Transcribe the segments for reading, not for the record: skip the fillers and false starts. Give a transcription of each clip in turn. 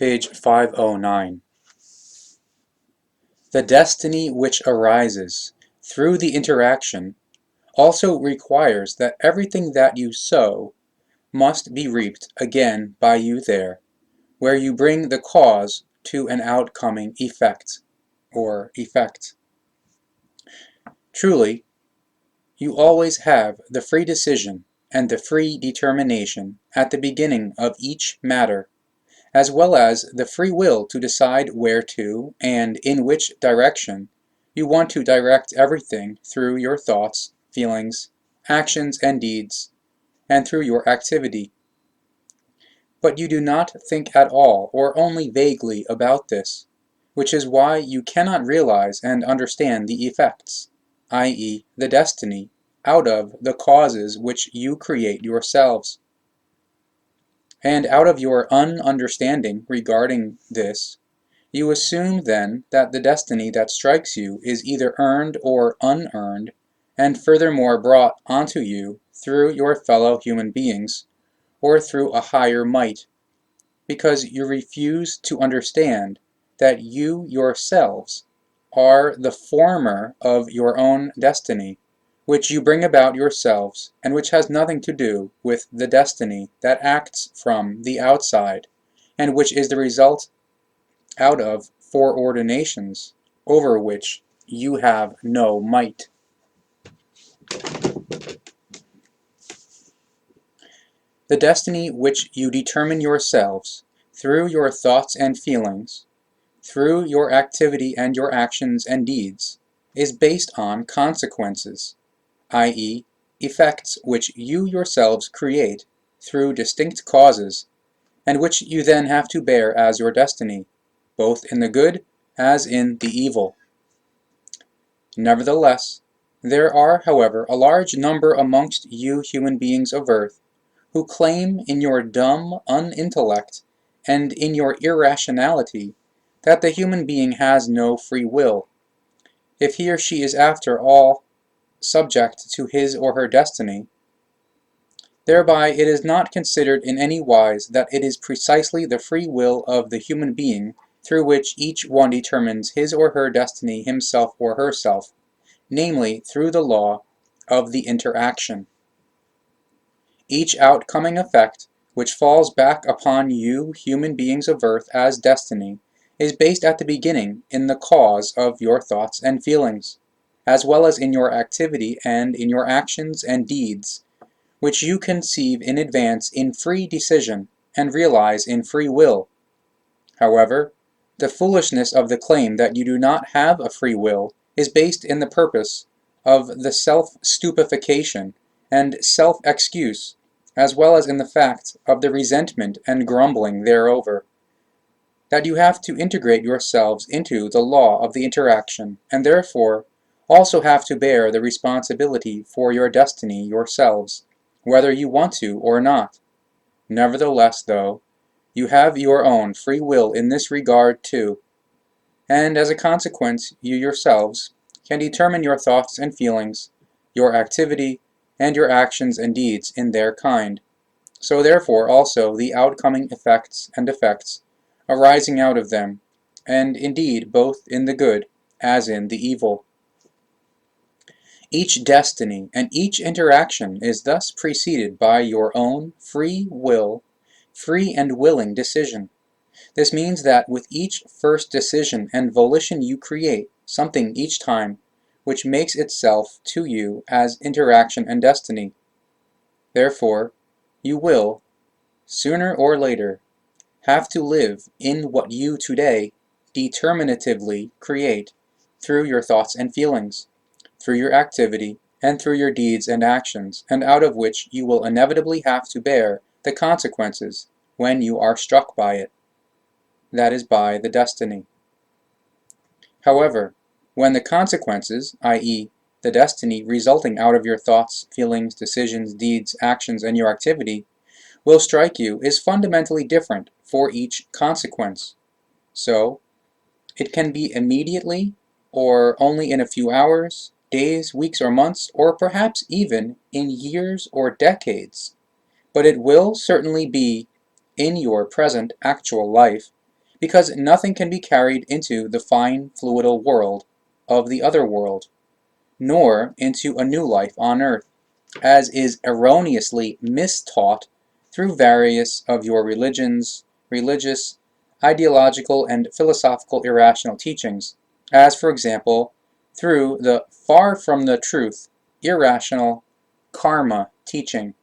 Page 509. The destiny which arises through the interaction also requires that everything that you sow must be reaped again by you there, where you bring the cause to an outcoming effect, or effect. Truly, you always have the free decision and the free determination at the beginning of each matter, as well as the free will to decide where to and in which direction you want to direct everything through your thoughts, feelings, actions, and deeds, and through your activity. But you do not think at all or only vaguely about this, which is why you cannot realize and understand the effects, i.e., the destiny, out of the causes which you create yourselves. And out of your ununderstanding regarding this, you assume then that the destiny that strikes you is either earned or unearned, and furthermore brought onto you through your fellow human beings, or through a higher might, because you refuse to understand that you yourselves are the former of your own destiny, which you bring about yourselves, and which has nothing to do with the destiny that acts from the outside, and which is the result out of foreordinations, over which you have no might. The destiny which you determine yourselves, through your thoughts and feelings, through your activity and your actions and deeds, is based on consequences, i.e., effects which you yourselves create through distinct causes, and which you then have to bear as your destiny, both in the good as in the evil. Nevertheless, there are, however, a large number amongst you human beings of earth who claim in your dumb unintellect and in your irrationality that the human being has no free will, if he or she is after all subject to his or her destiny. Thereby it is not considered in any wise that it is precisely the free will of the human being through which each one determines his or her destiny himself or herself, namely through the law of the interaction. Each outcoming effect which falls back upon you human beings of earth as destiny is based at the beginning in the cause of your thoughts and feelings, as well as in your activity and in your actions and deeds, which you conceive in advance in free decision and realize in free will. However, the foolishness of the claim that you do not have a free will is based in the purpose of the self-stupefaction and self-excuse, as well as in the fact of the resentment and grumbling thereover, that you have to integrate yourselves into the law of the interaction, and therefore also have to bear the responsibility for your destiny yourselves, whether you want to or not. Nevertheless, though, you have your own free will in this regard too, and as a consequence you yourselves can determine your thoughts and feelings, your activity, and your actions and deeds in their kind. So therefore also the outcoming effects and effects arising out of them, and indeed both in the good as in the evil. Each destiny and each interaction is thus preceded by your own free will, free and willing decision. This means that with each first decision and volition you create something each time which makes itself to you as interaction and destiny. Therefore, you will, sooner or later, have to live in what you today determinatively create through your thoughts and feelings, through your activity, and through your deeds and actions, and out of which you will inevitably have to bear the consequences when you are struck by it. That is, by the destiny. However, when the consequences, i.e., the destiny resulting out of your thoughts, feelings, decisions, deeds, actions, and your activity, will strike you is fundamentally different for each consequence. So, it can be immediately, or only in a few hours, days, weeks, or months, or perhaps even in years or decades. But it will certainly be in your present actual life, because nothing can be carried into the fine fluidal world of the other world, nor into a new life on earth, as is erroneously mistaught through various of your religious, ideological, and philosophical irrational teachings, as, for example, through the far from the truth, irrational karma teaching.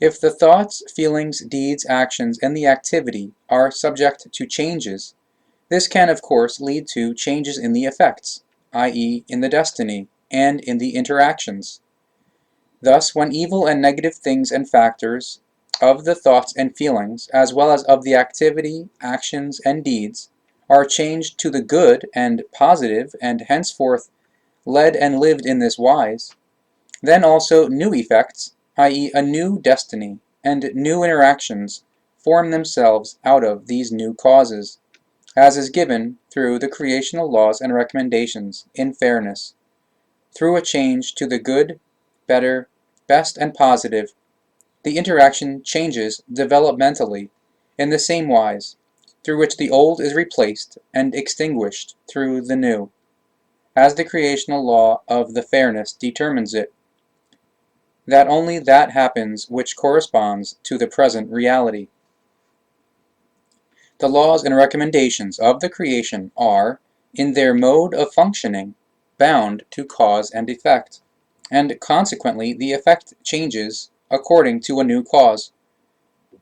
If the thoughts, feelings, deeds, actions, and the activity are subject to changes, this can of course lead to changes in the effects, i.e. in the destiny, and in the interactions. Thus, when evil and negative things and factors of the thoughts and feelings, as well as of the activity, actions, and deeds, are changed to the good and positive, and henceforth led and lived in this wise, then also new effects, i.e. a new destiny, and new interactions form themselves out of these new causes, as is given through the creational laws and recommendations in fairness. Through a change to the good, better, best, and positive, the interaction changes developmentally in the same wise, through which the old is replaced and extinguished through the new, as the creational law of the fairness determines it, that only that happens which corresponds to the present reality. The laws and recommendations of the creation are, in their mode of functioning, bound to cause and effect, and consequently the effect changes according to a new cause,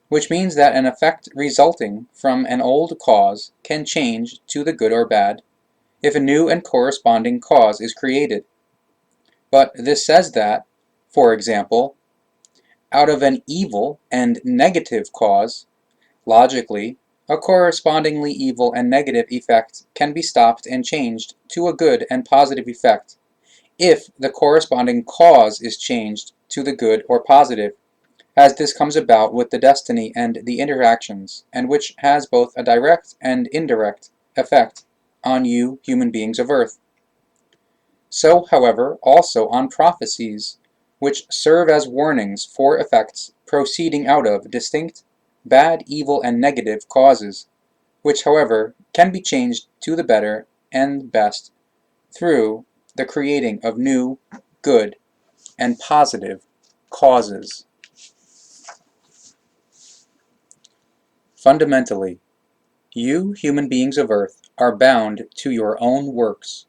which means that an effect resulting from an old cause can change to the good or bad if a new and corresponding cause is created. But this says that, for example, out of an evil and negative cause, logically, a correspondingly evil and negative effect can be stopped and changed to a good and positive effect if the corresponding cause is changed to the good or positive, as this comes about with the destiny and the interactions, and which has both a direct and indirect effect on you human beings of earth. So, however, also on prophecies, which serve as warnings for effects proceeding out of distinct bad, evil, and negative causes, which, however, can be changed to the better and best through the creating of new, good, and positive causes. Fundamentally, you human beings of earth are bound to your own works,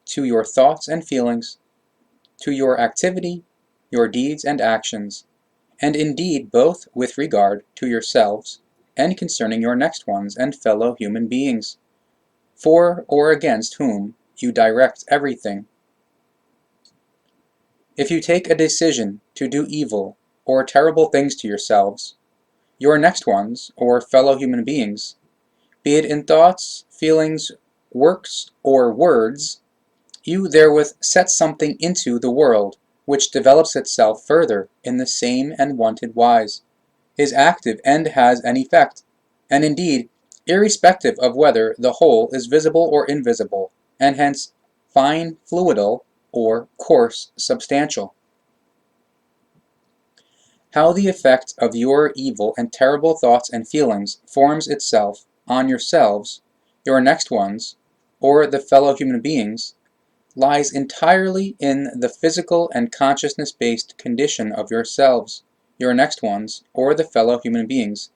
to your thoughts and feelings, to your activity, your deeds and actions, and indeed both with regard to yourselves and concerning your next ones and fellow human beings, for or against whom you direct everything. If you take a decision to do evil or terrible things to yourselves, your next ones, or fellow human beings, be it in thoughts, feelings, works, or words, you therewith set something into the world which develops itself further in the same and wonted wise, is active and has an effect, and indeed, irrespective of whether the whole is visible or invisible, and hence fine fluidal or coarse substantial. How the effect of your evil and terrible thoughts and feelings forms itself on yourselves, your next ones, or the fellow human beings, lies entirely in the physical and consciousness-based condition of yourselves, your next ones, or the fellow human beings,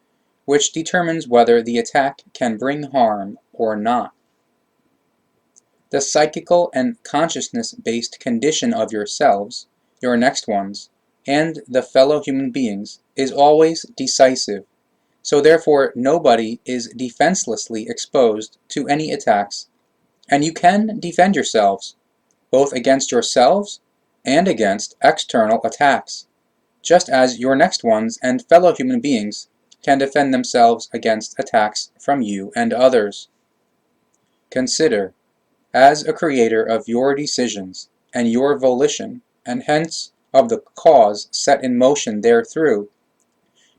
which determines whether the attack can bring harm or not. The psychical and consciousness-based condition of yourselves, your next ones, and the fellow human beings is always decisive, so therefore nobody is defenselessly exposed to any attacks, and you can defend yourselves, both against yourselves and against external attacks, just as your next ones and fellow human beings can defend themselves against attacks from you and others. Consider, as a creator of your decisions and your volition, and hence of the cause set in motion therethrough,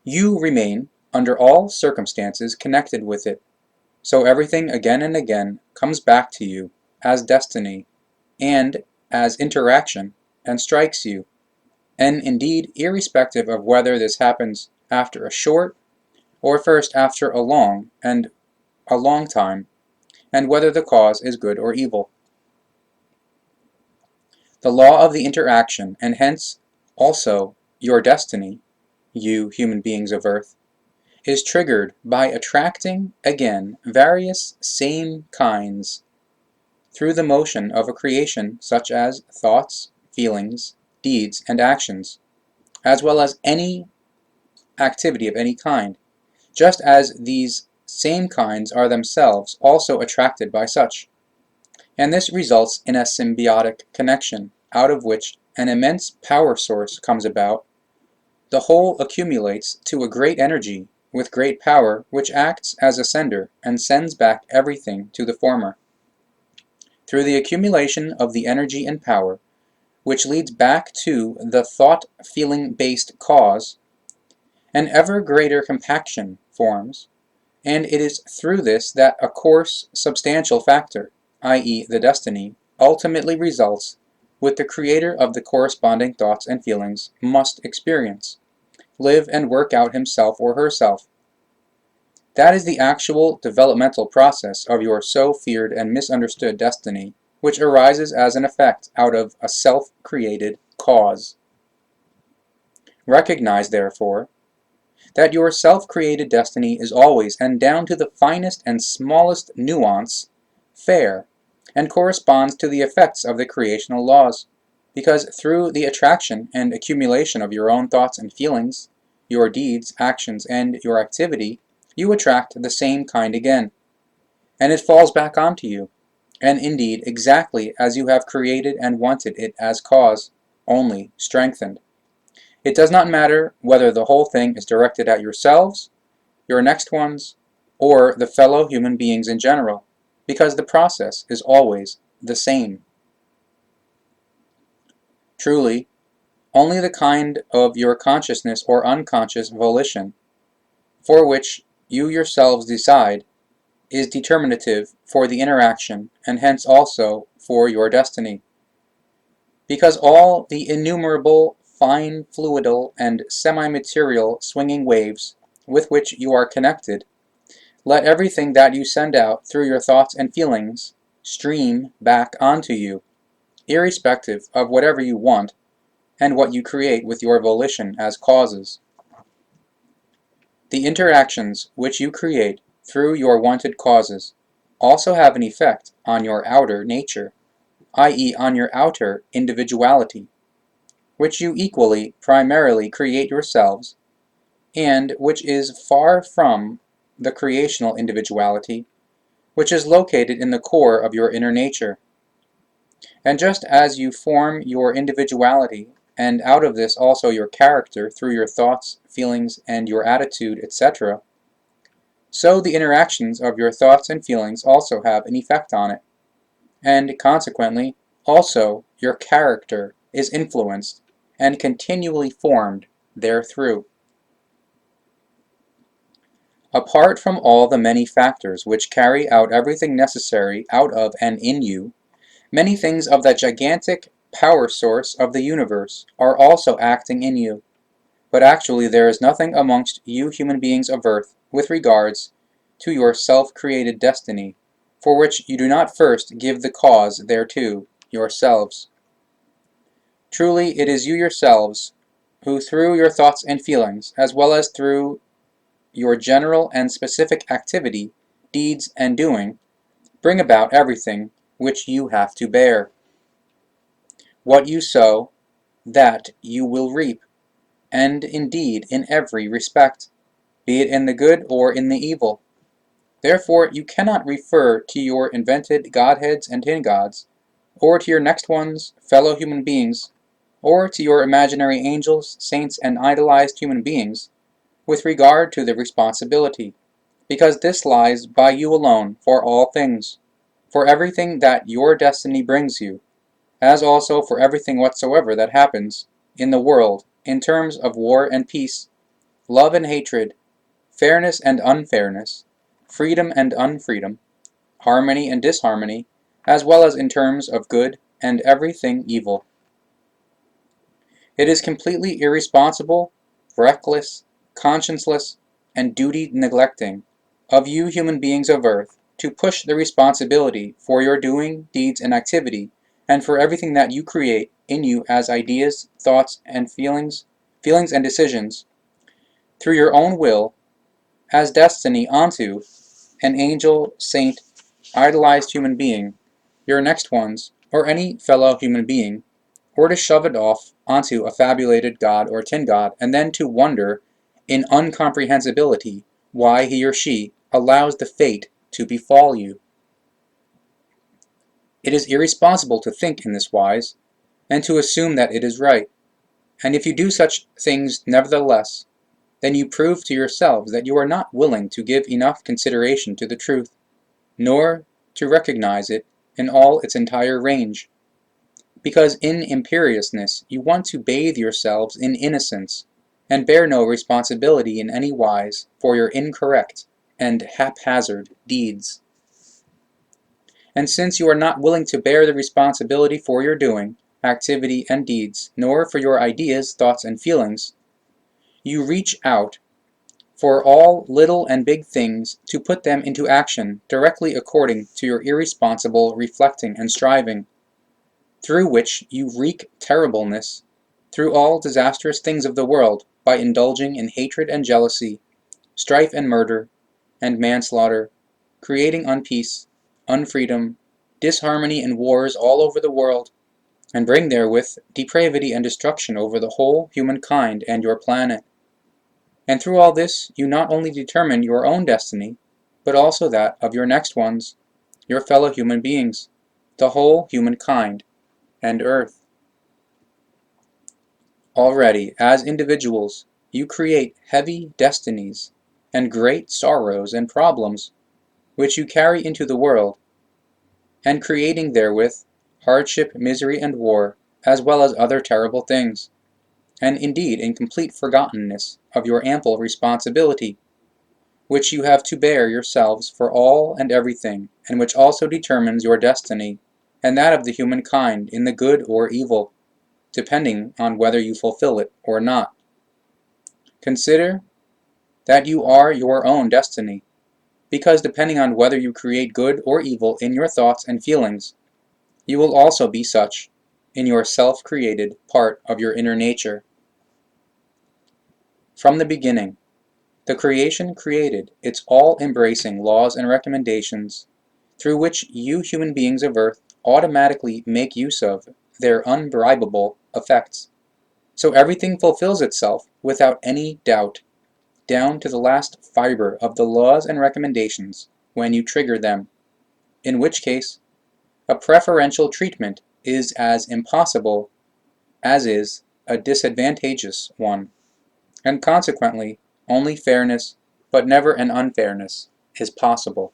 you remain, under all circumstances, connected with it, so everything again and again comes back to you as destiny and as interaction and strikes you, and indeed irrespective of whether this happens after a short or first after a long time, and whether the cause is good or evil. The law of the interaction, and hence also your destiny, you human beings of Earth, is triggered by attracting again various same kinds through the motion of a creation such as thoughts, feelings, deeds, and actions, as well as any activity of any kind, just as these same kinds are themselves also attracted by such. And this results in a symbiotic connection, out of which an immense power source comes about. The whole accumulates to a great energy with great power, which acts as a sender and sends back everything to the former. Through the accumulation of the energy and power, which leads back to the thought-feeling-based cause, an ever greater compaction forms, and it is through this that a coarse, substantial factor, i.e. the destiny, ultimately results, with the creator of the corresponding thoughts and feelings must experience, live and work out himself or herself. That is the actual developmental process of your so feared and misunderstood destiny, which arises as an effect out of a self-created cause. Recognize, therefore, that your self-created destiny is always, and down to the finest and smallest nuance, fair, and corresponds to the effects of the creational laws, because through the attraction and accumulation of your own thoughts and feelings, your deeds, actions, and your activity, you attract the same kind again, and it falls back onto you, and indeed exactly as you have created and wanted it as cause, only strengthened. It does not matter whether the whole thing is directed at yourselves, your next ones, or the fellow human beings in general, because the process is always the same. Truly, only the kind of your consciousness or unconscious volition, for which you yourselves decide, is determinative for the interaction, and hence also for your destiny. Because all the innumerable fine fluidal and semi-material swinging waves with which you are connected, let everything that you send out through your thoughts and feelings stream back onto you, irrespective of whatever you want and what you create with your volition as causes. The interactions which you create through your wanted causes also have an effect on your outer nature, i.e. on your outer individuality, which you equally primarily create yourselves, and which is far from the creational individuality, which is located in the core of your inner nature. And just as you form your individuality, and out of this also your character through your thoughts, feelings, and your attitude, etc., so the interactions of your thoughts and feelings also have an effect on it, and consequently also your character is influenced and continually formed therethrough. Apart from all the many factors which carry out everything necessary out of and in you, many things of that gigantic power source of the universe are also acting in you, but actually there is nothing amongst you human beings of Earth with regards to your self-created destiny, for which you do not first give the cause thereto, yourselves. Truly it is you yourselves who through your thoughts and feelings, as well as through your general and specific activity, deeds, and doing, bring about everything which you have to bear. What you sow, that you will reap, and indeed in every respect, be it in the good or in the evil. Therefore you cannot refer to your invented godheads and tin-gods, or to your next ones, fellow human beings, or to your imaginary angels, saints, and idolized human beings, with regard to the responsibility, because this lies by you alone for all things, for everything that your destiny brings you, as also for everything whatsoever that happens in the world in terms of war and peace, love and hatred, fairness and unfairness, freedom and unfreedom, harmony and disharmony, as well as in terms of good and everything evil. It is completely irresponsible, reckless, conscienceless, and duty neglecting of you human beings of Earth to push the responsibility for your doing, deeds, and activity, and for everything that you create in you as ideas, thoughts, and feelings and decisions, through your own will, as destiny onto an angel, saint, idolized human being, your next ones, or any fellow human being, or to shove it off onto a fabulated god or tin god, and then to wonder in uncomprehensibility why he or she allows the fate to befall you. It is irresponsible to think in this wise, and to assume that it is right, and if you do such things nevertheless, then you prove to yourselves that you are not willing to give enough consideration to the truth, nor to recognize it in all its entire range, because in imperiousness you want to bathe yourselves in innocence, and bear no responsibility in any wise for your incorrect and haphazard deeds. And since you are not willing to bear the responsibility for your doing, activity, and deeds, nor for your ideas, thoughts, and feelings, you reach out for all little and big things to put them into action directly according to your irresponsible reflecting and striving, through which you wreak terribleness through all disastrous things of the world by indulging in hatred and jealousy, strife and murder, and manslaughter, creating unpeace, unfreedom, disharmony and wars all over the world, and bring therewith depravity and destruction over the whole humankind and your planet. And through all this you not only determine your own destiny, but also that of your next ones, your fellow human beings, the whole humankind and Earth. Already, as individuals, you create heavy destinies and great sorrows and problems, which you carry into the world, and creating therewith hardship, misery, and war, as well as other terrible things, and indeed in complete forgottenness of your ample responsibility, which you have to bear yourselves for all and everything, and which also determines your destiny, and that of the humankind in the good or evil, depending on whether you fulfill it or not. Consider that you are your own destiny, because depending on whether you create good or evil in your thoughts and feelings, you will also be such in your self-created part of your inner nature. From the beginning, the creation created its all-embracing laws and recommendations, through which you human beings of Earth automatically make use of their unbribable effects. So everything fulfills itself without any doubt, down to the last fiber of the laws and recommendations when you trigger them, in which case a preferential treatment is as impossible as is a disadvantageous one, and consequently only fairness, but never an unfairness, is possible.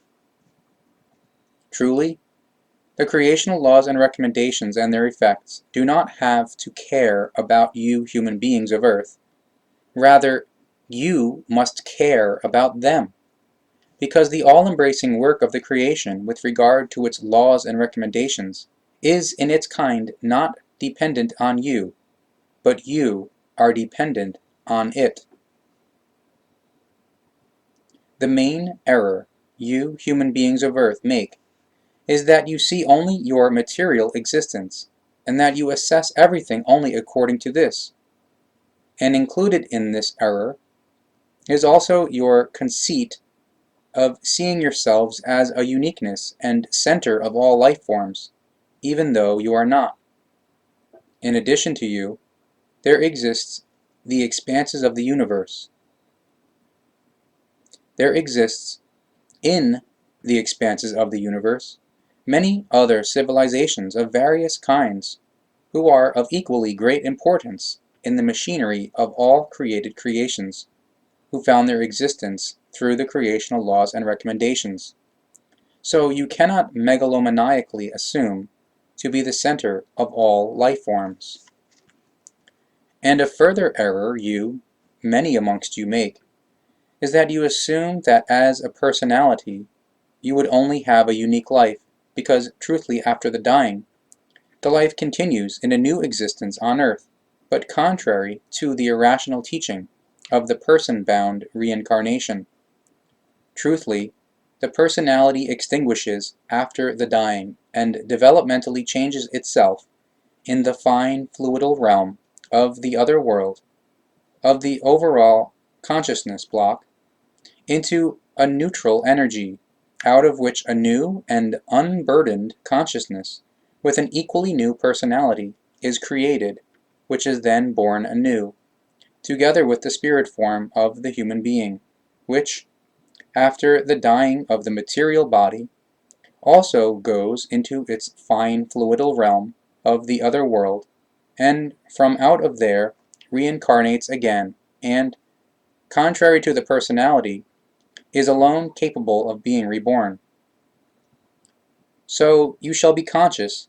Truly, the creational laws and recommendations and their effects do not have to care about you human beings of Earth. Rather, you must care about them, because the all-embracing work of the creation with regard to its laws and recommendations is in its kind not dependent on you, but you are dependent on it. The main error you human beings of Earth make is that you see only your material existence, and that you assess everything only according to this. And included in this error is also your conceit of seeing yourselves as a uniqueness and center of all life forms, even though you are not. In addition to you, there exists the expanses of the universe. There exists, in the expanses of the universe, many other civilizations of various kinds, who are of equally great importance in the machinery of all created creations, who found their existence through the creational laws and recommendations. So you cannot megalomaniacally assume to be the center of all life forms. And a further error many amongst you make, is that you assume that as a personality you would only have a unique life, because truthfully after the dying, the life continues in a new existence on Earth, but contrary to the irrational teaching of the person-bound reincarnation. Truthfully, the personality extinguishes after the dying and developmentally changes itself in the fine fluidal realm of the other world, of the overall consciousness block, into a neutral energy, out of which a new and unburdened consciousness with an equally new personality is created, which is then born anew, together with the spirit form of the human being, which, after the dying of the material body, also goes into its fine fluidal realm of the other world, and from out of there reincarnates again, and, contrary to the personality, is alone capable of being reborn. So you shall be conscious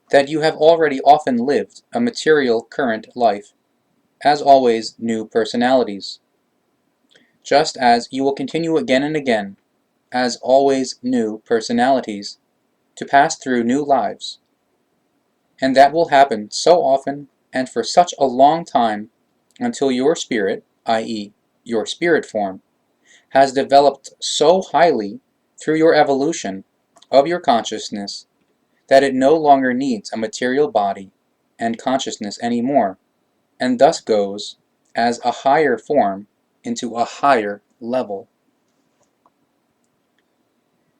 that you have already often lived a material current life, as always new personalities, just as you will continue again and again, as always new personalities, to pass through new lives. And that will happen so often and for such a long time until your spirit, i.e., your spirit form, has developed so highly through your evolution of your consciousness that it no longer needs a material body and consciousness anymore, and thus goes as a higher form into a higher level.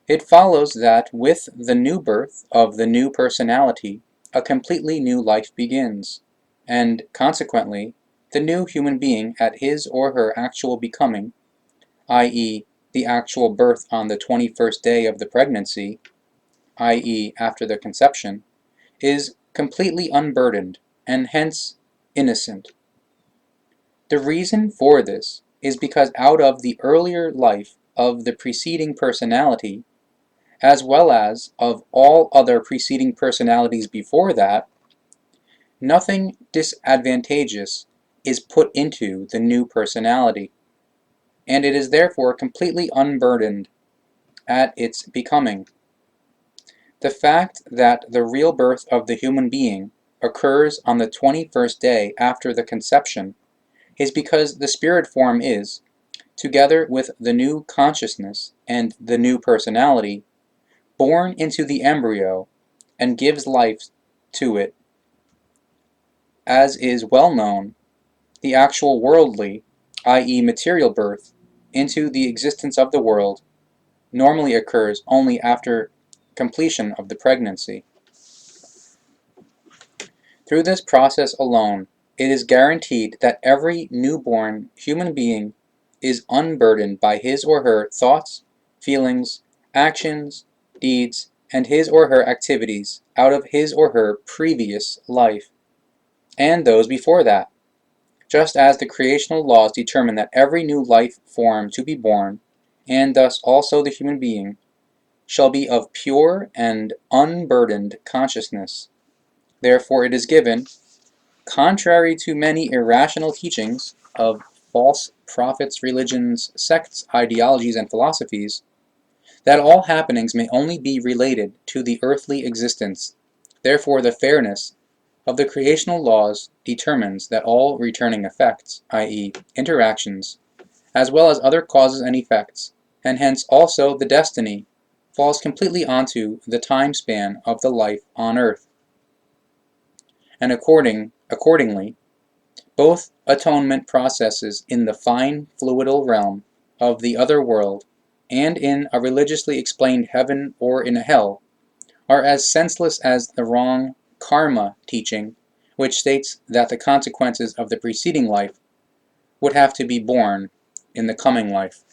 It follows that with the new birth of the new personality, a completely new life begins, and consequently, the new human being at his or her actual becoming, i.e., the actual birth on the 21st day of the pregnancy, i.e., after the conception, is completely unburdened and hence innocent. The reason for this is because out of the earlier life of the preceding personality, as well as of all other preceding personalities before that, nothing disadvantageous is put into the new personality, and it is therefore completely unburdened at its becoming. The fact that the real birth of the human being occurs on the 21st day after the conception is because the spirit form is, together with the new consciousness and the new personality, born into the embryo and gives life to it. As is well known, the actual worldly, i.e. material birth, into the existence of the world normally occurs only after completion of the pregnancy. Through this process alone, it is guaranteed that every newborn human being is unburdened by his or her thoughts, feelings, actions, deeds, and his or her activities out of his or her previous life, and those before that, just as the creational laws determine that every new life form to be born, and thus also the human being, shall be of pure and unburdened consciousness. Therefore it is given, contrary to many irrational teachings of false prophets, religions, sects, ideologies, and philosophies, that all happenings may only be related to the earthly existence. Therefore the fairness of the creational laws determines that all returning effects, i.e., interactions, as well as other causes and effects, and hence also the destiny, falls completely onto the time span of the life on earth. And accordingly, both atonement processes in the fine fluidal realm of the other world and in a religiously explained heaven or in a hell are as senseless as the wrong karma teaching, which states that the consequences of the preceding life would have to be borne in the coming life.